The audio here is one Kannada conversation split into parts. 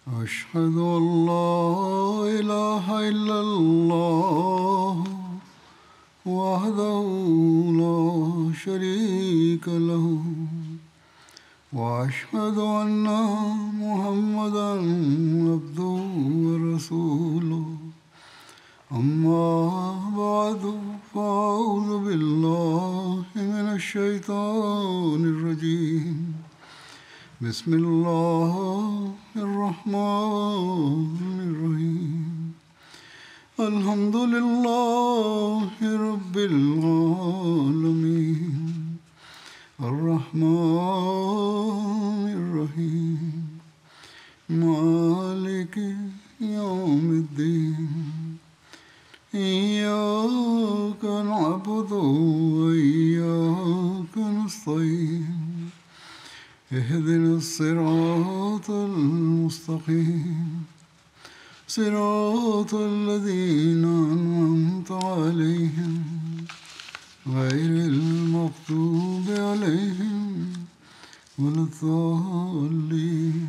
أشهد أن لا إله إلا الله وحده لا شريك له وأشهد أن محمدا عبده ورسوله أما بعد فأعوذ بالله من الشيطان الرجيم بسم الله الرحمن الرحيم الحمد لله رب العالمين الرحمن الرحيم مالك يوم الدين إياك نعبد وإياك نستعين اهدنا الصراط المستقيم صراط الذين أنعمت عليهم غير المغضوب عليهم ولا الضالين.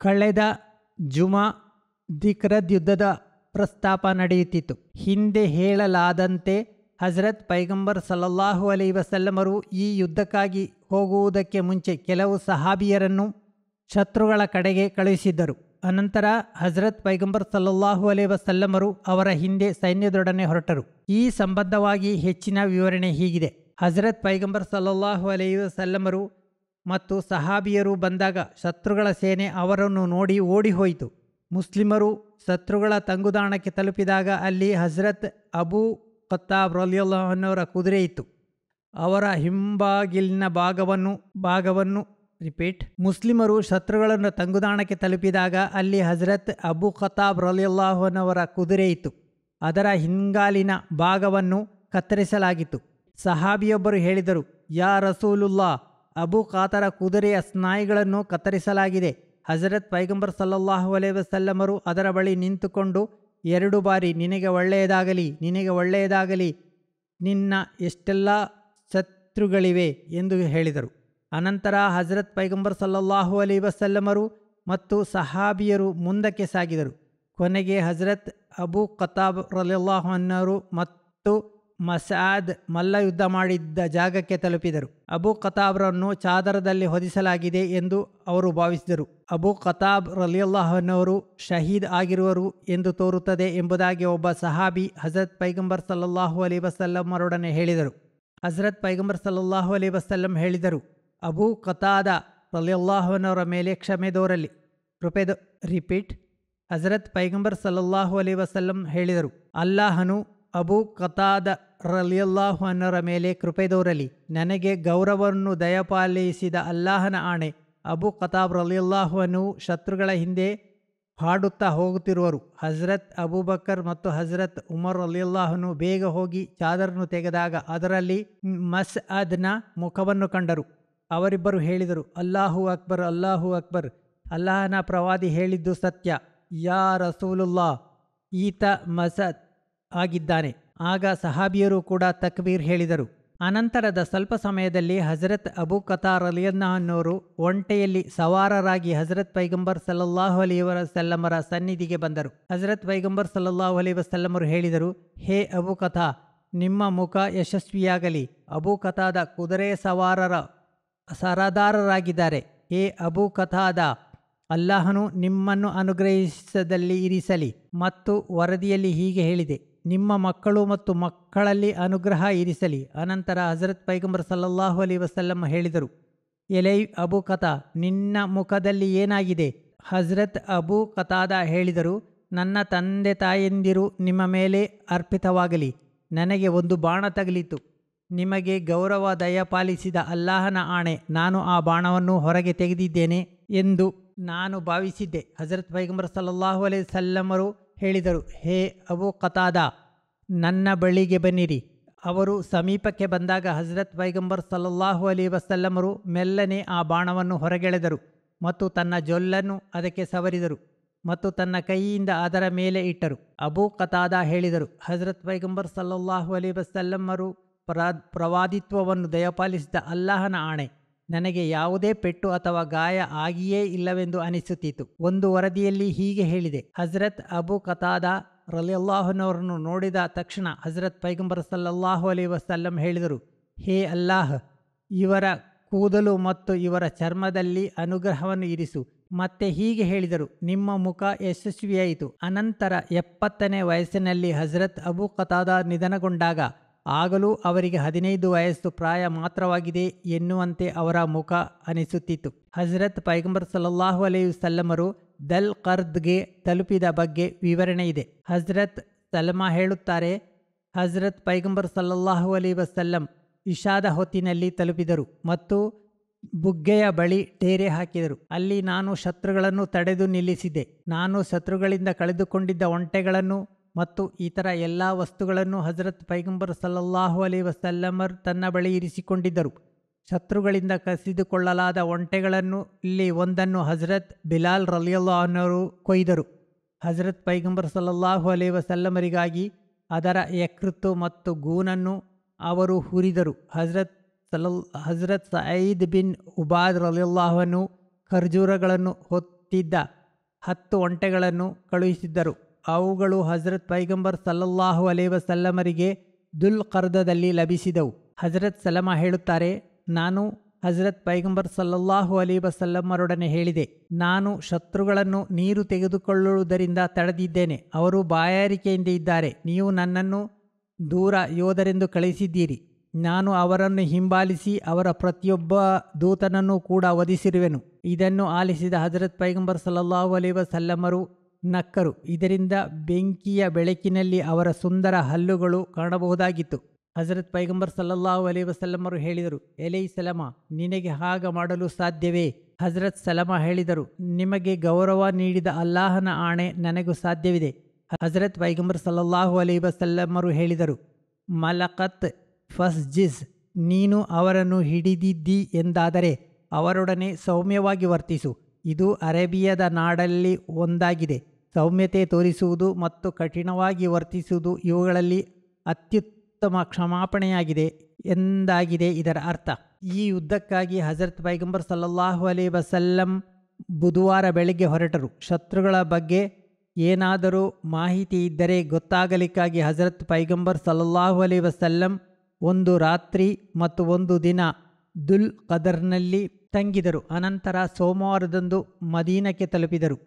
ಕಳೆದ ಜುಮಾ ದಿಕ್ರದ್ ಯುದ್ಧದ ಪ್ರಸ್ತಾಪ ನಡೆಯುತ್ತಿತ್ತು. ಹಿಂದೆ ಹೇಳಲಾದಂತೆ ಹಜರತ್ ಪೈಗಂಬರ್ ಸಲ್ಲಲ್ಲಾಹು ಅಲೈಹಿ ವಸಲ್ಲಮರು ಈ ಯುದ್ಧಕ್ಕಾಗಿ ಹೋಗುವುದಕ್ಕೆ ಮುಂಚೆ ಕೆಲವು ಸಹಾಬಿಯರನ್ನು ಶತ್ರುಗಳ ಕಡೆಗೆ ಕಳುಹಿಸಿದ್ದರು. ಅನಂತರ ಹಜರತ್ ಪೈಗಂಬರ್ ಸಲ್ಲಲ್ಲಾಹು ಅಲೈಹಿ ವಸಲ್ಲಮರು ಅವರ ಹಿಂದೆ ಸೈನ್ಯದೊಡನೆ ಹೊರಟರು. ಈ ಸಂಬಂಧವಾಗಿ ಹೆಚ್ಚಿನ ವಿವರಣೆ ಹೀಗಿದೆ. ಹಜರತ್ ಪೈಗಂಬರ್ ಸಲ್ಲಲ್ಲಾಹು ಅಲೈಹಿ ವಸಲ್ಲಮರು ಮತ್ತು ಸಹಾಬಿಯರು ಬಂದಾಗ ಶತ್ರುಗಳ ಸೇನೆ ಅವರನ್ನು ನೋಡಿ ಓಡಿ ಹೋಯಿತು. ಮುಸ್ಲಿಮರು ಶತ್ರುಗಳ ತಂಗುದಾಣಕ್ಕೆ ತಲುಪಿದಾಗ ಅಲ್ಲಿ ಹಜರತ್ ಅಬೂ ಖತ್ತಾಬ್ ರಲಿಯಲ್ಲಾಹು ಅನ್ಹುವರ ಕುದುರೆ ಇತ್ತು. ಅವರ ಹಿಂಬಾಗಿಲಿನ ಭಾಗವನ್ನು ಮುಸ್ಲಿಮರು ಶತ್ರುಗಳನ್ನು ತಂಗುದಾಣಕ್ಕೆ ತಲುಪಿದಾಗ ಅಲ್ಲಿ ಹಜರತ್ ಅಬೂ ಖತ್ತಾಬ್ ರಲಿಯಲ್ಲಾಹು ಅನ್ಹುವರ ಕುದುರೆ ಇತ್ತು. ಅದರ ಹಿಂಗಾಲಿನ ಭಾಗವನ್ನು ಕತ್ತರಿಸಲಾಗಿತ್ತು. ಸಹಾಬಿಯೊಬ್ಬರು ಹೇಳಿದರು, ಯಾ ರಸೂಲುಲ್ಲಾ, ಅಬೂ ಖಾತರ ಕುದುರೆಯ ಸ್ನಾಯುಗಳನ್ನು ಕತ್ತರಿಸಲಾಗಿದೆ. ಹಜರತ್ ಪೈಗಂಬರ್ ಸಲ್ಲಲ್ಲಾಹು ಅಲೈಹಿ ವಸಲ್ಲಮರು ಅದರ ಬಳಿ ನಿಂತುಕೊಂಡು 2 ಬಾರಿ ನಿನಗೆ ಒಳ್ಳೆಯದಾಗಲಿ, ನಿನಗೆ ಒಳ್ಳೆಯದಾಗಲಿ, ನಿನ್ನ ಎಷ್ಟೆಲ್ಲ ಶತ್ರುಗಳಿವೆ ಎಂದು ಹೇಳಿದರು. ಅನಂತರ ಹಜರತ್ ಪೈಗಂಬರ್ ಸಲ್ಲಲ್ಲಾಹು ಅಲೈಹಿ ವಸಲ್ಲಮರು ಮತ್ತು ಸಹಾಬಿಯರು ಮುಂದಕ್ಕೆ ಸಾಗಿದರು. ಕೊನೆಗೆ ಹಜರತ್ ಅಬೂ ಖತ್ತಾಬ್ ರಲಿಯಲ್ಲಾಹು ಅನ್ಹು ಮತ್ತು ಮಸಅದ್ ಮಲ್ಲ ಯುದ್ಧ ಮಾಡಿದ್ದ ಜಾಗಕ್ಕೆ ತಲುಪಿದರು. ಅಬೂ ಖತ್ತಾಬ್ರನ್ನು ಚಾದರದಲ್ಲಿ ಹೊದಿಸಲಾಗಿದೆ ಎಂದು ಅವರು ಭಾವಿಸಿದರು. ಅಬೂ ಖತ್ತಾಬ್ ರಲಿಯಲ್ಲಾಹು ಅನ್ಹು ಶಹೀದ್ ಆಗಿರುವರು ಎಂದು ತೋರುತ್ತದೆ ಎಂಬುದಾಗಿ ಒಬ್ಬ ಸಹಾಬಿ ಹಜರತ್ ಪೈಗಂಬರ್ ಸಲ್ಲಲ್ಲಾಹು ಅಲೈಹಿ ವಸಲ್ಲಮರೊಡನೆ ಹೇಳಿದರು. ಹಜರತ್ ಪೈಗಂಬರ್ ಸಲ್ಲಲ್ಲಾಹು ಅಲೈಹಿ ವಸಲ್ಲಂ ಹೇಳಿದರು, ಅಬೂ ಖತಾದ ರಲಿಯಲ್ಲಾಹು ಅನ್ಹುರ ಮೇಲೆ ಕ್ಷಮೆ ದೋರಲಿ, ಹಜರತ್ ಪೈಗಂಬರ್ ಸಲ್ಲಲ್ಲಾಹು ಅಲೈಹಿ ವಸಲ್ಲಂ ಹೇಳಿದರು, ಅಲ್ಲಾಹನು ಅಬೂ ಖತಾದ ರಲಿಯಲ್ಲಾಹು ಅನ್ಹುರ ಮೇಲೆ ಕೃಪೆ ದೋರಲಿ. ನನಗೆ ಗೌರವವನ್ನು ದಯಪಾಲಿಸಿದ ಅಲ್ಲಾಹನ ಆಣೆ, ಅಬೂ ಖತಾಬ್ ರಲಿಯಲ್ಲಾಹು ಅನ್ಹು ಶತ್ರುಗಳ ಹಿಂದೆ ಹಾಡುತ್ತಾ ಹೋಗುತ್ತಿರುವರು. ಹಜರತ್ ಅಬೂಬಕರ್ ಮತ್ತು ಹಜರತ್ ಉಮರ್ ರಲಿಯಲ್ಲಾಹು ಅನ್ಹು ಬೇಗ ಹೋಗಿ ಚಾದರನ್ನು ತೆಗೆದಾಗ ಅದರಲ್ಲಿ ಮಸ್ಅದ್ನ ಮುಖವನ್ನು ಕಂಡರು. ಅವರಿಬ್ಬರು ಹೇಳಿದರು, ಅಲ್ಲಾಹು ಅಕ್ಬರ್, ಅಲ್ಲಾಹು ಅಕ್ಬರ್, ಅಲ್ಲಾಹನ ಪ್ರವಾದಿ ಹೇಳಿದ್ದು ಸತ್ಯ, ಯಾ ರಸೂಲುಲ್ಲಾ, ಈತ ಮಸದ್ ಆಗಿದ್ದಾನೆ. ಆಗ ಸಹಾಬಿಯರು ಕೂಡ ತಕ್ಬೀರ್ ಹೇಳಿದರು. ಅನಂತರದ ಸ್ವಲ್ಪ ಸಮಯದಲ್ಲಿ ಹಜರತ್ ಅಬೂ ಖತಾರ್ ರಲಿಯಲ್ಲಾಹು ಅನ್ಹು ಒಂಟೆಯಲ್ಲಿ ಸವಾರರಾಗಿ ಹಜರತ್ ಪೈಗಂಬರ್ ಸಲ್ಲಲ್ಲಾಹು ಅಲೈಹಿ ವಸಲ್ಲಮರ ಸನ್ನಿಧಿಗೆ ಬಂದರು. ಹಜರತ್ ಪೈಗಂಬರ್ ಸಲ್ಲಲ್ಲಾಹು ಅಲೈಹಿ ವಸಲ್ಲಮರು ಹೇಳಿದರು, ಹೇ ಅಬೂ ಖತಾ, ನಿಮ್ಮ ಮುಖ ಯಶಸ್ವಿಯಾಗಲಿ. ಅಬೂ ಖತಾದ ಕುದುರೆ ಸವಾರರ ಸರದಾರರಾಗಿದ್ದಾರೆ. ಹೇ ಅಬೂ ಖತಾದ, ಅಲ್ಲಾಹನು ನಿಮ್ಮನ್ನು ಅನುಗ್ರಹಿಸದಲ್ಲಿ ಇರಿಸಲಿ. ಮತ್ತು ವರದಿಯಲ್ಲಿ ಹೀಗೆ ಹೇಳಿದೆ, ನಿಮ್ಮ ಮಕ್ಕಳು ಮತ್ತು ಮಕ್ಕಳಲ್ಲಿ ಅನುಗ್ರಹ ಇರಿಸಲಿ. ಅನಂತರ ಹಜರತ್ ಪೈಗಂಬರ್ ಸಲ್ಲಲ್ಲಾಹು ಅಲೈಹಿ ವಸಲ್ಲಂ ಹೇಳಿದರು, ಎಲೈ ಅಬೂ ಖತಾ, ನಿನ್ನ ಮುಖದಲ್ಲಿ ಏನಾಗಿದೆ? ಹಜರತ್ ಅಬೂ ಖತಾದ ಹೇಳಿದರು, ನನ್ನ ತಂದೆ ತಾಯಂದಿರು ನಿಮ್ಮ ಮೇಲೆ ಅರ್ಪಿತವಾಗಲಿ. ನನಗೆ ಒಂದು ಬಾಣ ತಗಲಿತು. ನಿಮಗೆ ಗೌರವ ದಯಪಾಲಿಸಿದ ಅಲ್ಲಾಹನ ಆಣೆ, ನಾನು ಆ ಬಾಣವನ್ನು ಹೊರಗೆ ತೆಗೆದಿದ್ದೇನೆ ಎಂದು ನಾನು ಭಾವಿಸಿದ್ದೆ. ಹಜರತ್ ಪೈಗಂಬರ್ ಸಲ್ಲಲ್ಲಾಹು ಅಲೈಹಿ ವಸಲ್ಲಮರು ಹೇಳಿದರು, ಹೇ ಅಬೂ ಖತಾದ, ನನ್ನ ಬಳಿಗೆ ಬನ್ನಿರಿ. ಅವರು ಸಮೀಪಕ್ಕೆ ಬಂದಾಗ ಹಜರತ್ ಪೈಗಂಬರ್ ಸಲ್ಲಲ್ಲಾಹು ಅಲೈಹಿ ವಸಲ್ಲಮರು ಮೆಲ್ಲನೆ ಆ ಬಾಣವನ್ನು ಹೊರಗೆಳೆದರು ಮತ್ತು ತನ್ನ ಜೊಲ್ಲನ್ನು ಅದಕ್ಕೆ ಸವರಿದರು ಮತ್ತು ತನ್ನ ಕೈಯಿಂದ ಅದರ ಮೇಲೆ ಇಟ್ಟರು. ಅಬೂ ಖತಾದ ಹೇಳಿದರು, ಹಜರತ್ ಪೈಗಂಬರ್ ಸಲ್ಲಲ್ಲಾಹು ಅಲೈಹಿ ವಸಲ್ಲಮರು ಪ್ರವಾದಿತ್ವವನ್ನು ದಯಪಾಲಿಸಿದ ಅಲ್ಲಾಹನ ಆಣೆ, ನನಗೆ ಯಾವುದೇ ಪೆಟ್ಟು ಅಥವಾ ಗಾಯ ಆಗಿಯೇ ಇಲ್ಲವೆಂದು ಅನಿಸುತ್ತಿತ್ತು. ಒಂದು ವರದಿಯಲ್ಲಿ ಹೀಗೆ ಹೇಳಿದೆ, ಹಜರತ್ ಅಬು ಕತಾದಾ ರಲಿಯಲ್ಲಾಹುನವರನ್ನು ನೋಡಿದ ತಕ್ಷಣ ಹಜರತ್ ಪೈಗಂಬರ್ ಸಲ್ಲಲ್ಲಾಹು ಅಲೈಹಿ ವಸಲ್ಲಂ ಹೇಳಿದರು, ಹೇ ಅಲ್ಲಾಹ್, ಇವರ ಕೂದಲು ಮತ್ತು ಇವರ ಚರ್ಮದಲ್ಲಿ ಅನುಗ್ರಹವನ್ನು ಇರಿಸು. ಮತ್ತೆ ಹೀಗೆ ಹೇಳಿದರು, ನಿಮ್ಮ ಮುಖ ಯಶಸ್ವಿಯಾಯಿತು. ಅನಂತರ 70ನೇ ವಯಸ್ಸಿನಲ್ಲಿ ಹಜರತ್ ಅಬು ಕತಾದಾ ನಿಧನಗೊಂಡಾಗ ಆಗಲೂ ಅವರಿಗೆ 15 ವಯಸ್ಸು ಪ್ರಾಯ ಮಾತ್ರವಾಗಿದೆ ಎನ್ನುವಂತೆ ಅವರ ಮುಖ ಅನಿಸುತ್ತಿತ್ತು. ಹಜರತ್ ಪೈಗಂಬರ್ ಸಲ್ಲಲ್ಲಾಹು ಅಲೈಹಿ ವಸಲ್ಲಮರು ದಲ್ ಕರ್ದ್ಗೆ ತಲುಪಿದ ಬಗ್ಗೆ ವಿವರಣೆ ಇದೆ. ಹಜರತ್ ಸಲ್ಮಾ ಹೇಳುತ್ತಾರೆ, ಹಜರತ್ ಪೈಗಂಬರ್ ಸಲ್ಲಲ್ಲಾಹು ಅಲೈಹಿ ವಸಲ್ಲಂ ಇಶಾದ ಹೊತ್ತಿನಲ್ಲಿ ತಲುಪಿದರು ಮತ್ತು ಬುಗ್ಗೆಯ ಬಳಿ ಡೇರೆ ಹಾಕಿದರು. ಅಲ್ಲಿ ನಾನು ಶತ್ರುಗಳನ್ನು ತಡೆದು ನಿಲ್ಲಿಸಿದೆ. ನಾನು ಶತ್ರುಗಳಿಂದ ಕಳೆದುಕೊಂಡಿದ್ದ ಒಂಟೆಗಳನ್ನು ಮತ್ತು ಇತರ ಎಲ್ಲ ವಸ್ತುಗಳನ್ನು ಹಜರತ್ ಪೈಗಂಬರ್ ಸಲ್ಲಲ್ಲಾಹು ಅಲೈಹಿ ವಸಲ್ಲಮರ್ ತನ್ನ ಬಳಿ ಇರಿಸಿಕೊಂಡಿದ್ದರು. ಶತ್ರುಗಳಿಂದ ಕಸಿದುಕೊಳ್ಳಲಾದ ಒಂಟೆಗಳನ್ನು ಇಲ್ಲಿ ಒಂದನ್ನು ಹಜರತ್ ಬಿಲಾಲ್ ರಲಿಯಲ್ಲಾಹುನವರು ಕೊಯ್ದರು. ಹಜರತ್ ಪೈಗಂಬರ್ ಸಲ್ಲಲ್ಲಾಹು ಅಲೈಹಿ ವಸಲ್ಲಮರಿಗಾಗಿ ಅದರ ಯಕೃತ್ತು ಮತ್ತು ಗೂನನ್ನು ಅವರು ಹುರಿದರು. ಹಜರತ್ ಸಯೀದ್ ಬಿನ್ ಉಬಾದ್ ರಲಿಯಲ್ಲಾಹುನು ಖರ್ಜೂರಗಳನ್ನು ಹೊತ್ತಿದ್ದ 10 ಒಂಟೆಗಳನ್ನು ಕಳುಹಿಸಿದ್ದರು. ಅವುಗಳು ಹಜರತ್ ಪೈಗಂಬರ್ ಸಲ್ಲಲ್ಲಾಹು ಅಲೈಹಿ ವಸಲ್ಲಮರಿಗೆ ದುಲ್ ಕರ್ದದಲ್ಲಿ ಲಭಿಸಿದವು. ಹಜರತ್ ಸಲಮಾ ಹೇಳುತ್ತಾರೆ, ನಾನು ಹಜರತ್ ಪೈಗಂಬರ್ ಸಲ್ಲಲ್ಲಾಹು ಅಲೈಹಿ ವಸಲ್ಲಮರೊಡನೆ ಹೇಳಿದೆ, ನಾನು ಶತ್ರುಗಳನ್ನು ನೀರು ತೆಗೆದುಕೊಳ್ಳುವುದರಿಂದ ತಡೆದಿದ್ದೇನೆ. ಅವರು ಬಾಯಾರಿಕೆಯಿಂದ ಇದ್ದಾರೆ. ನೀವು ನನ್ನನ್ನು ದೂರ ಯೋಧರೆಂದು ಕಳಿಸಿದ್ದೀರಿ. ನಾನು ಅವರನ್ನು ಹಿಂಬಾಲಿಸಿ ಅವರ ಪ್ರತಿಯೊಬ್ಬ ದೂತನನ್ನು ಕೂಡ ವಧಿಸಿರುವೆನು. ಇದನ್ನು ಆಲಿಸಿದ ಹಜರತ್ ಪೈಗಂಬರ್ ಸಲ್ಲಲ್ಲಾಹು ಅಲೈಹಿ ವಸಲ್ಲಮರು ನಕ್ಕರು. ಇದರಿಂದ ಬೆಂಕಿಯ ಬೆಳಕಿನಲ್ಲಿ ಅವರ ಸುಂದರ ಹಲ್ಲುಗಳು ಕಾಣಬಹುದಾಗಿತ್ತು. ಹಜರತ್ ಪೈಗಂಬರ್ ಸಲ್ಲಲ್ಲಾಹು ಅಲೈಹಿ ವಸಲ್ಲಮರು ಹೇಳಿದರು, ಎಲೈ ಸಲಮಾ, ನಿನಗೆ ಹಾಗ ಮಾಡಲು ಸಾಧ್ಯವೇ? ಹಜರತ್ ಸಲಮಾ ಹೇಳಿದರು, ನಿಮಗೆ ಗೌರವ ನೀಡಿದ ಅಲ್ಲಾಹನ ಆಣೆ, ನನಗೂ ಸಾಧ್ಯವಿದೆ. ಹಜರತ್ ಪೈಗಂಬರ್ ಸಲ್ಲಲ್ಲಾಹು ಅಲೈಹಿ ವಸಲ್ಲಮರು ಹೇಳಿದರು, ಮಲಕತ್ ಫಸ್ಜಿಸ್, ನೀನು ಅವರನ್ನು ಹಿಡಿದಿದ್ದಿ ಎಂದಾದರೆ ಅವರೊಡನೆ ಸೌಮ್ಯವಾಗಿ ವರ್ತಿಸು. ಇದು ಅರೇಬಿಯಾದ ನಾಡಲ್ಲಿ ಒಂದಾಗಿದೆ. ಸೌಮ್ಯತೆ ತೋರಿಸುವುದು ಮತ್ತು ಕಠಿಣವಾಗಿ ವರ್ತಿಸುವುದು ಇವುಗಳಲ್ಲಿ ಅತ್ಯುತ್ತಮ ಕ್ಷಮಾಪಣೆಯಾಗಿದೆ ಎಂದಾಗಿದೆ ಇದರ ಅರ್ಥ. ಈ ಯುದ್ಧಕ್ಕಾಗಿ ಹಜರತ್ ಪೈಗಂಬರ್ ಸಲ್ಲಲ್ಲಾಹು ಅಲೈಹಿ ವಸಲ್ಲಂ ಬುಧವಾರ ಬೆಳಗ್ಗೆ ಹೊರಟರು. ಶತ್ರುಗಳ ಬಗ್ಗೆ ಏನಾದರೂ ಮಾಹಿತಿ ಇದ್ದರೆ ಗೊತ್ತಾಗಲಿಕ್ಕಾಗಿ ಹಜರತ್ ಪೈಗಂಬರ್ ಸಲ್ಲಲ್ಲಾಹು ಅಲೈಹಿ ವಸಲ್ಲಂ ಒಂದು ರಾತ್ರಿ ಮತ್ತು ಒಂದು ದಿನ ದುಲ್ ಕದರ್ನಲ್ಲಿ ತಂಗಿದರು. ಅನಂತರ ಸೋಮವಾರದಂದು ಮದೀನಕ್ಕೆ ತಲುಪಿದರು.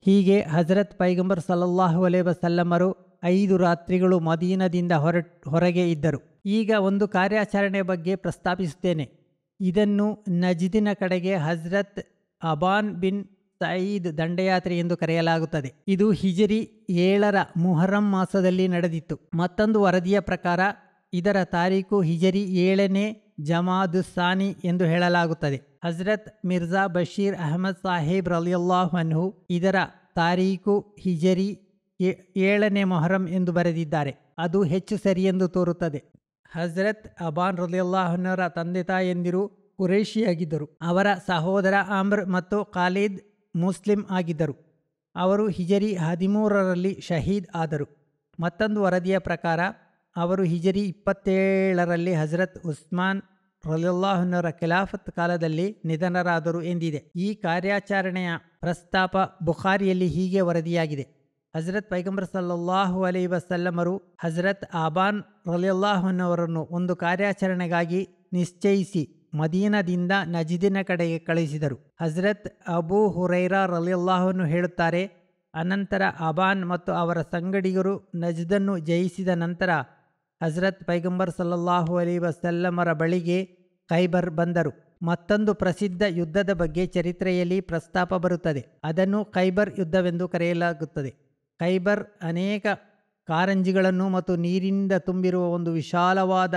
ಹೀಗೆ ಹಜರತ್ ಪೈಗಂಬರ್ ಸಲ್ಲಲ್ಲಾಹು ಅಲೈಹಿ ವಸಲ್ಲಮರು 5 ರಾತ್ರಿಗಳು ಮದೀನದಿಂದ ಹೊರಗೆ ಇದ್ದರು. ಈಗ ಒಂದು ಕಾರ್ಯಾಚರಣೆ ಬಗ್ಗೆ ಪ್ರಸ್ತಾಪಿಸುತ್ತೇನೆ. ಇದನ್ನು ನಜ್ದಿನ ಕಡೆಗೆ ಹಜರತ್ ಅಬಾನ್ ಬಿನ್ ಸಯೀದ್ ದಂಡಯಾತ್ರೆ ಎಂದು ಕರೆಯಲಾಗುತ್ತದೆ. ಇದು ಹಿಜರಿ 7ರ ಮುಹರ್ರಂ ಮಾಸದಲ್ಲಿ ನಡೆದಿತ್ತು. ಮತ್ತೊಂದು ವರದಿಯ ಪ್ರಕಾರ ಇದರ ತಾರೀಕು ಹಿಜರಿ 7ನೇ ಜಮಾದುಸ್ಸಾನಿ ಎಂದು ಹೇಳಲಾಗುತ್ತದೆ. ಹಜರತ್ ಮಿರ್ಜಾ ಬಶೀರ್ ಅಹಮದ್ ಸಾಹೇಬ್ ರಲಿಯಲ್ಲಾಹು ಅನ್ಹು ಇದರ ತಾರೀಕು ಹಿಜರಿ 7ನೇ ಮೊಹರಂ ಎಂದು ಬರೆದಿದ್ದಾರೆ. ಅದು ಹೆಚ್ಚು ಸರಿಯೆಂದು ತೋರುತ್ತದೆ. ಹಜರತ್ ಅಬಾನ್ ರಲಿಯಲ್ಲಾಹುನವರ ತಂದೆ ತಾಯಂದಿರು ಕುರೈಶಿಯಾಗಿದ್ದರು. ಅವರ ಸಹೋದರ ಅಮ್ರ್ ಮತ್ತು ಖಾಲಿದ್ ಮುಸ್ಲಿಂ ಆಗಿದ್ದರು. ಅವರು ಹಿಜರಿ 13ರಲ್ಲಿ ಶಹೀದ್ ಆದರು. ಮತ್ತೊಂದು ವರದಿಯ ಪ್ರಕಾರ ಅವರು ಹಿಜರಿ 27ರಲ್ಲಿ ಹಜರತ್ ಉಸ್ಮಾನ್ ರಲಿಯಲ್ಲಾಹುನವರ ಖಿಲಾಫತ್ ಕಾಲದಲ್ಲಿ ನಿಧನರಾದರು ಎಂದಿದೆ. ಈ ಕಾರ್ಯಾಚರಣೆಯ ಪ್ರಸ್ತಾಪ ಬುಖಾರಿಯಲ್ಲಿ ಹೀಗೆ ವರದಿಯಾಗಿದೆ. ಹಜರತ್ ಪೈಗಂಬರ್ ಸಲ್ಲಲ್ಲಾಹು ಅಲೈಹಿ ವಸಲ್ಲಮರು ಹಜರತ್ ಅಬಾನ್ ರಲಿಯಲ್ಲಾಹುನವರನ್ನು ಒಂದು ಕಾರ್ಯಾಚರಣೆಗಾಗಿ ನಿಶ್ಚಯಿಸಿ ಮದೀನದಿಂದ ನಜ್ದಿನ ಕಡೆಗೆ ಕಳುಹಿಸಿದರು. ಹಜರತ್ ಅಬೂ ಹುರೈರಾ ರಲಿಯಲ್ಲಾಹುನು ಹೇಳುತ್ತಾರೆ, ಅನಂತರ ಅಬಾನ್ ಮತ್ತು ಅವರ ಸಂಗಡಿಗರು ನಜ್ದನ್ನು ಜಯಿಸಿದ ನಂತರ ಹಜರತ್ ಪೈಗಂಬರ್ ಸಲ್ಲಲ್ಲಾಹು ಅಲೈಹಿ ವಸಲ್ಲಮರ ಬಳಿಗೆ ಖೈಬರ್ ಬಂದರು. ಮತ್ತೊಂದು ಪ್ರಸಿದ್ಧ ಯುದ್ಧದ ಬಗ್ಗೆ ಚರಿತ್ರೆಯಲ್ಲಿ ಪ್ರಸ್ತಾಪ ಬರುತ್ತದೆ. ಅದನ್ನು ಖೈಬರ್ ಯುದ್ಧವೆಂದು ಕರೆಯಲಾಗುತ್ತದೆ. ಖೈಬರ್ ಅನೇಕ ಕಾರಂಜಿಗಳನ್ನು ಮತ್ತು ನೀರಿನಿಂದ ತುಂಬಿರುವ ಒಂದು ವಿಶಾಲವಾದ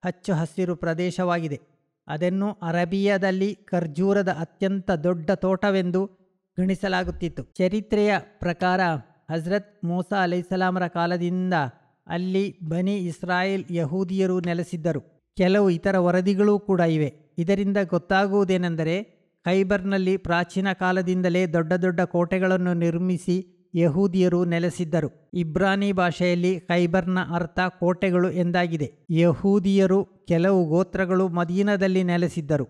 ಹಚ್ಚು ಹಸಿರು ಪ್ರದೇಶವಾಗಿದೆ. ಅದನ್ನು ಅರಬಿಯಾದಲ್ಲಿ ಖರ್ಜೂರದ ಅತ್ಯಂತ ದೊಡ್ಡ ತೋಟವೆಂದು ಗಣಿಸಲಾಗುತ್ತಿತ್ತು. ಚರಿತ್ರೆಯ ಪ್ರಕಾರ ಹಜರತ್ ಮೂಸಾ ಅಲೈಹಿಸ್ಸಲಾಮರ ಕಾಲದಿಂದ ಅಲ್ಲಿ ಬನಿ ಇಸ್ರಾಯೇಲ್ ಯಹೂದಿಯರು ನೆಲೆಸಿದ್ದರು. ಕೆಲವು ಇತರ ವರದಿಗಳೂ ಕೂಡ ಇವೆ. ಇದರಿಂದ ಗೊತ್ತಾಗುವುದೇನೆಂದರೆ, ಖೈಬರ್ನಲ್ಲಿ ಪ್ರಾಚೀನ ಕಾಲದಿಂದಲೇ ದೊಡ್ಡ ದೊಡ್ಡ ಕೋಟೆಗಳನ್ನು ನಿರ್ಮಿಸಿ ಯಹೂದಿಯರು ನೆಲೆಸಿದ್ದರು. ಇಬ್ರಾನಿ ಭಾಷೆಯಲ್ಲಿ ಖೈಬರ್ನ ಅರ್ಥ ಕೋಟೆಗಳು ಎಂದಾಗಿದೆ. ಯಹೂದಿಯರು ಕೆಲವು ಗೋತ್ರಗಳು ಮದೀನದಲ್ಲಿ ನೆಲೆಸಿದ್ದರು.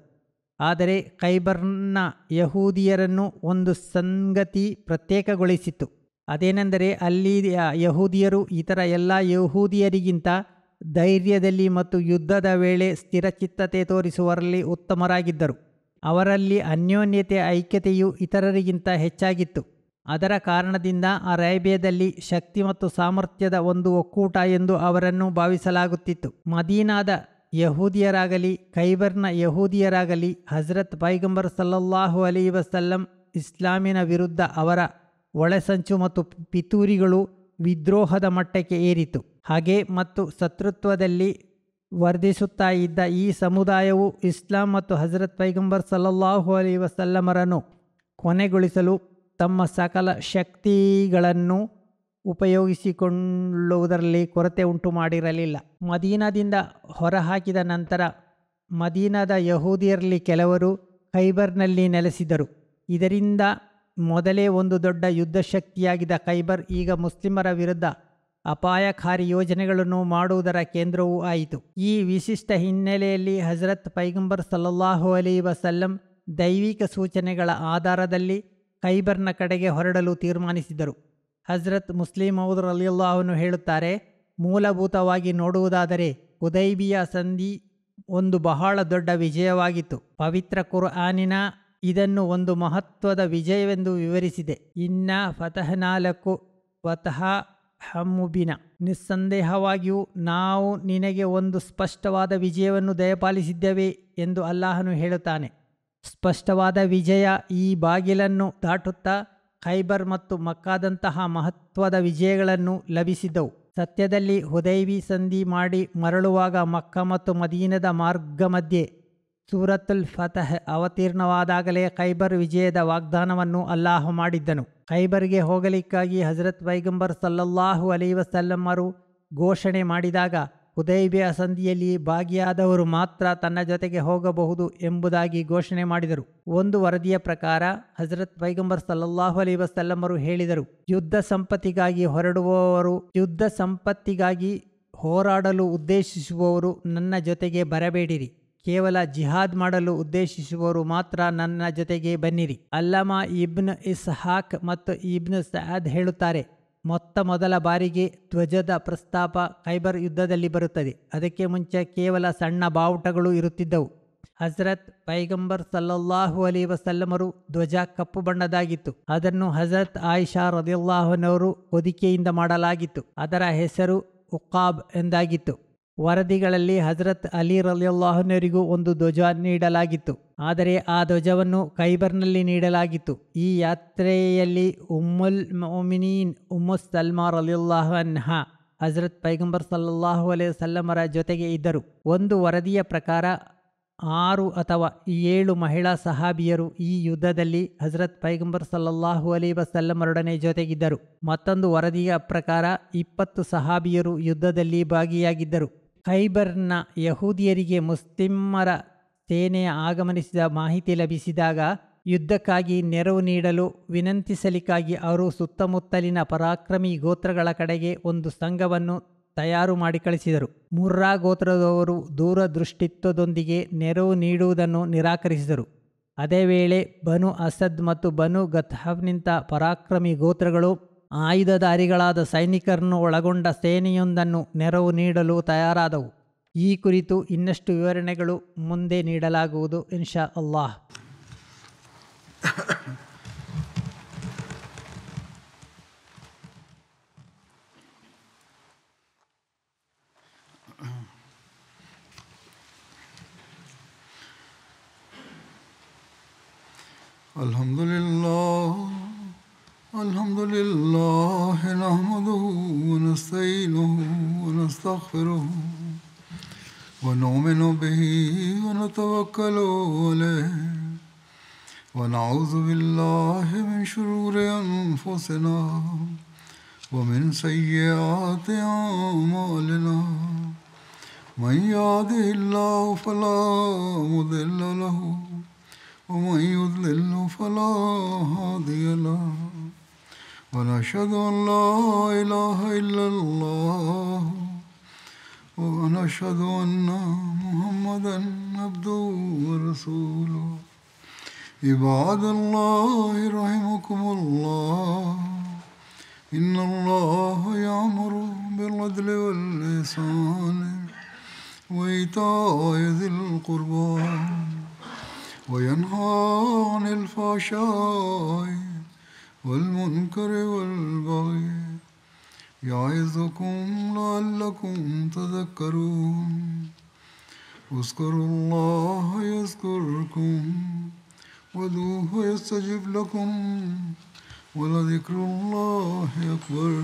ಆದರೆ ಖೈಬರ್ನ ಯಹೂದಿಯರನ್ನು ಒಂದು ಸಂಗತಿ ಪ್ರತ್ಯೇಕಗೊಳಿಸಿತ್ತು. ಅದೇನೆಂದರೆ ಅಲ್ಲಿ ಯಹೂದಿಯರು ಇತರ ಎಲ್ಲ ಯಹೂದಿಯರಿಗಿಂತ ಧೈರ್ಯದಲ್ಲಿ ಮತ್ತು ಯುದ್ಧದ ವೇಳೆ ಸ್ಥಿರಚಿತ್ತತೆ ತೋರಿಸುವರಲ್ಲಿ ಉತ್ತಮರಾಗಿದ್ದರು. ಅವರಲ್ಲಿ ಅನ್ಯೋನ್ಯತೆ ಐಕ್ಯತೆಯು ಇತರರಿಗಿಂತ ಹೆಚ್ಚಾಗಿತ್ತು. ಅದರ ಕಾರಣದಿಂದ ಅರೇಬಿಯಾದಲ್ಲಿ ಶಕ್ತಿ ಮತ್ತು ಸಾಮರ್ಥ್ಯದ ಒಂದು ಒಕ್ಕೂಟ ಎಂದು ಅವರನ್ನು ಭಾವಿಸಲಾಗುತ್ತಿತ್ತು. ಮದೀನಾದ ಯಹೂದಿಯರಾಗಲಿ ಖೈಬರ್ನ ಯಹೂದಿಯರಾಗಲಿ ಹಜರತ್ ಪೈಗಂಬರ್ ಸಲ್ಲಲ್ಲಾಹು ಅಲೈಹಿ ವಸಲ್ಲಂ ಇಸ್ಲಾಮಿನ ವಿರುದ್ಧ ಅವರ ಒಳಸಂಚು ಮತ್ತು ಪಿತೂರಿಗಳು ವಿದ್ರೋಹದ ಮಟ್ಟಕ್ಕೆ ಏರಿತು. ಹಾಗೆ ಮತ್ತು ಶತ್ರುತ್ವದಲ್ಲಿ ವರ್ಧಿಸುತ್ತಾ ಇದ್ದ ಈ ಸಮುದಾಯವು ಇಸ್ಲಾಂ ಮತ್ತು ಹಜರತ್ ಪೈಗಂಬರ್ ಸಲ್ಲಲ್ಲಾಹು ಅಲೈಹಿ ವಸಲ್ಲಮರನ್ನು ಕೊನೆಗೊಳಿಸಲು ತಮ್ಮ ಸಕಲ ಶಕ್ತಿಗಳನ್ನು ಉಪಯೋಗಿಸಿಕೊಳ್ಳುವುದರಲ್ಲಿ ಕೊರತೆ ಉಂಟು ಮಾಡಿರಲಿಲ್ಲ. ಮದೀನಾದಿಂದ ಹೊರಹಾಕಿದ ನಂತರ ಮದೀನಾದ ಯಹೂದಿಯರಲ್ಲಿ ಕೆಲವರು ಖೈಬರ್ನಲ್ಲಿ ನೆಲೆಸಿದರು. ಇದರಿಂದ ಮೊದಲೇ ಒಂದು ದೊಡ್ಡ ಯುದ್ಧ ಶಕ್ತಿಯಾಗಿದ್ದ ಖೈಬರ್ ಈಗ ಮುಸ್ಲಿಮರ ವಿರುದ್ಧ ಅಪಾಯಕಾರಿ ಯೋಜನೆಗಳನ್ನು ಮಾಡುವುದರ ಕೇಂದ್ರವೂ ಆಯಿತು. ಈ ವಿಶಿಷ್ಟ ಹಿನ್ನೆಲೆಯಲ್ಲಿ ಹಜರತ್ ಪೈಗಂಬರ್ ಸಲ್ಲಲ್ಲಾಹು ಅಲೈಹಿ ವಸಲ್ಲಂ ದೈವಿಕ ಸೂಚನೆಗಳ ಆಧಾರದಲ್ಲಿ ಖೈಬರ್ನ ಕಡೆಗೆ ಹೊರಡಲು ತೀರ್ಮಾನಿಸಿದರು. ಹಜರತ್ ಮುಸ್ಲಿಮ್ ಮೌದ್ ರಲಿಯಲ್ಲಾಹು ಅನ್ಹು ಹೇಳುತ್ತಾರೆ, ಮೂಲಭೂತವಾಗಿ ನೋಡುವುದಾದರೆ ಹುದೈಬಿಯಾ ಸಂಧಿ ಒಂದು ಬಹಳ ದೊಡ್ಡ ವಿಜಯವಾಗಿತ್ತು. ಪವಿತ್ರ ಕುರ್ಆನಿನ ಇದನ್ನು ಒಂದು ಮಹತ್ವದ ವಿಜಯವೆಂದು ವಿವರಿಸಿದೆ. ಇನ್ನ ಫತಹನಾಲಕು ವತಹ ಹಮ್ಮುಬಿನ, ನಿಸ್ಸಂದೇಹವಾಗಿಯೂ ನಾವು ನಿನಗೆ ಒಂದು ಸ್ಪಷ್ಟವಾದ ವಿಜಯವನ್ನು ದಯಪಾಲಿಸಿದ್ದೇವೆ ಎಂದು ಅಲ್ಲಾಹನು ಹೇಳುತ್ತಾನೆ. ಸ್ಪಷ್ಟವಾದ ವಿಜಯ ಈ ಬಾಗಿಲನ್ನು ದಾಟುತ್ತಾ ಖೈಬರ್ ಮತ್ತು ಮಕ್ಕಾದಂತಹ ಮಹತ್ವದ ವಿಜಯಗಳನ್ನು ಲಭಿಸಿದ್ದವು. ಸತ್ಯದಲ್ಲಿ ಹುದೈಬಿ ಸಂಧಿ ಮಾಡಿ ಮರಳುವಾಗ ಮಕ್ಕ ಮತ್ತು ಮದೀನದ ಮಾರ್ಗ ಮಧ್ಯೆ ಸೂರತುಲ್ ಫತಹ್ ಅವತೀರ್ಣವಾದಾಗಲೇ ಖೈಬರ್ ವಿಜಯದ ವಾಗ್ದಾನವನ್ನು ಅಲ್ಲಾಹು ಮಾಡಿದ್ದನು. ಖೈಬರ್ಗೆ ಹೋಗಲಿಕ್ಕಾಗಿ ಹಜರತ್ ಪೈಗಂಬರ್ ಸಲ್ಲಲ್ಲಾಹು ಅಲೈಹಿ ವಸಲ್ಲಮರು ಘೋಷಣೆ ಮಾಡಿದಾಗ ಹುದೈಬಿಯಾ ಸಂಧಿಯಲ್ಲಿ ಭಾಗಿಯಾದವರು ಮಾತ್ರ ತನ್ನ ಜೊತೆಗೆ ಹೋಗಬಹುದು ಎಂಬುದಾಗಿ ಘೋಷಣೆ ಮಾಡಿದರು. ಒಂದು ವರದಿಯ ಪ್ರಕಾರ ಹಜರತ್ ಪೈಗಂಬರ್ ಸಲ್ಲಲ್ಲಾಹು ಅಲೈಹಿ ವಸಲ್ಲಮರು ಹೇಳಿದರು, ಯುದ್ಧ ಸಂಪತ್ತಿಗಾಗಿ ಹೊರಡುವವರು, ಯುದ್ಧ ಸಂಪತ್ತಿಗಾಗಿ ಹೋರಾಡಲು ಉದ್ದೇಶಿಸುವವರು ನನ್ನ ಜೊತೆಗೆ ಬರಬೇಡಿರಿ. ಕೇವಲ ಜಿಹಾದ್ ಮಾಡಲು ಉದ್ದೇಶಿಸುವವರು ಮಾತ್ರ ನನ್ನ ಜೊತೆಗೆ ಬನ್ನಿರಿ. ಅಲ್ಲಮಾ ಇಬ್ನ್ ಇಸ್ಹಾಕ್ ಮತ್ತು ಇಬ್ನ್ ಸಅದ್ ಹೇಳುತ್ತಾರೆ, ಮೊದಲ ಬಾರಿಗೆ ಧ್ವಜದ ಪ್ರಸ್ತಾಪ ಖೈಬರ್ ಯುದ್ಧದಲ್ಲಿ ಬರುತ್ತದೆ. ಅದಕ್ಕೆ ಮುಂಚೆ ಕೇವಲ ಸಣ್ಣ ಬಾವುಟಗಳು ಇರುತ್ತಿದ್ದವು. ಹಜರತ್ ಪೈಗಂಬರ್ ಸಲ್ಲಲ್ಲಾಹು ಅಲೈಹಿ ವಸಲ್ಲಮರು ಧ್ವಜ ಕಪ್ಪು ಬಣ್ಣದಾಗಿತ್ತು. ಅದನ್ನು ಹಜರತ್ ಆಯಿಷಾ ರದಿಯಲ್ಲಾಹು ಅನ್ಹವರು ಹೊದಿಕೆಯಿಂದ ಮಾಡಲಾಗಿತ್ತು. ಅದರ ಹೆಸರು ಉಕಾಬ್ ಎಂದಾಗಿತ್ತು. ವರದಿಗಳಲ್ಲಿ ಹಜರತ್ ಅಲಿ ರಲಿಯಲ್ಲಾಹು ಅನ್ಹರಿಗೂ ಒಂದು ಧ್ವಜ ನೀಡಲಾಗಿತ್ತು. ಆದರೆ ಆ ಧ್ವಜವನ್ನು ಖೈಬರ್ನಲ್ಲಿ ನೀಡಲಾಗಿತ್ತು. ಈ ಯಾತ್ರೆಯಲ್ಲಿ ಉಮ್ಮುಲ್ ಮುಮಿನೀನ್ ಉಮ್ಮು ಸಲ್ಮಾ ರಲಿಯಲ್ಲಾಹು ಅನ್ಹಾ ಹಜರತ್ ಪೈಗಂಬರ್ ಸಲ್ಲಲ್ಲಾಹು ಅಲೈಹಿ ವಸಲ್ಲಮರ ಜೊತೆಗೆ ಇದ್ದರು. ಒಂದು ವರದಿಯ ಪ್ರಕಾರ 6 ಅಥವಾ 7 ಮಹಿಳಾ ಸಹಾಬಿಯರು ಈ ಯುದ್ಧದಲ್ಲಿ ಹಜರತ್ ಪೈಗಂಬರ್ ಸಲ್ಲಲ್ಲಾಹು ಅಲೈಹಿ ವಸಲ್ಲಮರೊಡನೆ ಜೊತೆಗಿದ್ದರು. ಮತ್ತೊಂದು ವರದಿಯ ಪ್ರಕಾರ 20 ಸಹಾಬಿಯರು ಯುದ್ಧದಲ್ಲಿ ಭಾಗಿಯಾಗಿದ್ದರು. ಖೈಬರ್ನ ಯಹೂದಿಯರಿಗೆ ಮುಸ್ಲಿಮರ ಸೇನೆಯ ಆಗಮನಿಸಿದ ಮಾಹಿತಿ ಲಭಿಸಿದಾಗ ಯುದ್ಧಕ್ಕಾಗಿ ನೆರವು ನೀಡಲು ವಿನಂತಿಸಲಿಕ್ಕಾಗಿ ಅವರು ಸುತ್ತಮುತ್ತಲಿನ ಪರಾಕ್ರಮಿ ಗೋತ್ರಗಳ ಕಡೆಗೆ ಒಂದು ಸಂಘವನ್ನು ತಯಾರು ಮಾಡಿ ಕಳಿಸಿದರು. ಮುರ್ರಾ ಗೋತ್ರದವರು ದೂರದೃಷ್ಟಿತ್ವದೊಂದಿಗೆ ನೆರವು ನೀಡುವುದನ್ನು ನಿರಾಕರಿಸಿದರು. ಅದೇ ವೇಳೆ ಬನು ಅಸದ್ ಮತ್ತು ಬನು ಗತ್ಹಫ್ನಿಂತ ಪರಾಕ್ರಮಿ ಗೋತ್ರಗಳು ಆಯುಧಧಾರಿಗಳಾದ ಸೈನಿಕರನ್ನು ಒಳಗೊಂಡ ಸೇನೆಯೊಂದನ್ನು ನೆರವು ನೀಡಲು ತಯಾರಾದವು. ಈ ಕುರಿತು ಇನ್ನಷ್ಟು ವಿವರಣೆಗಳು ಮುಂದೆ ನೀಡಲಾಗುವುದು ಇನ್ಶಾ ಅಲ್ಲಾಹ್. Alhamdulillah nahmaduhu wa nasta'inuhu wa nastaghfiruhu wa nu'minu bihi wa natawakkalu alayhi wa na'udhu billahi min shururi anfusina wa min sayyiati a'malina. Man yahdihillahu fala mudilla lahu ومن يضلل فلا هادي له ونشهد أن لا إله إلا الله ونشهد أن محمدا عبده ورسوله عباد الله رحمكم الله إن الله يأمر بالعدل والإحسان وإيتاء ذي القربى وينهى عن الفحشاء والمنكر والبغي يعظكم لعلكم تذكرون اذكروا الله يذكركم وادعوه يستجب لكم ولذكر الله أكبر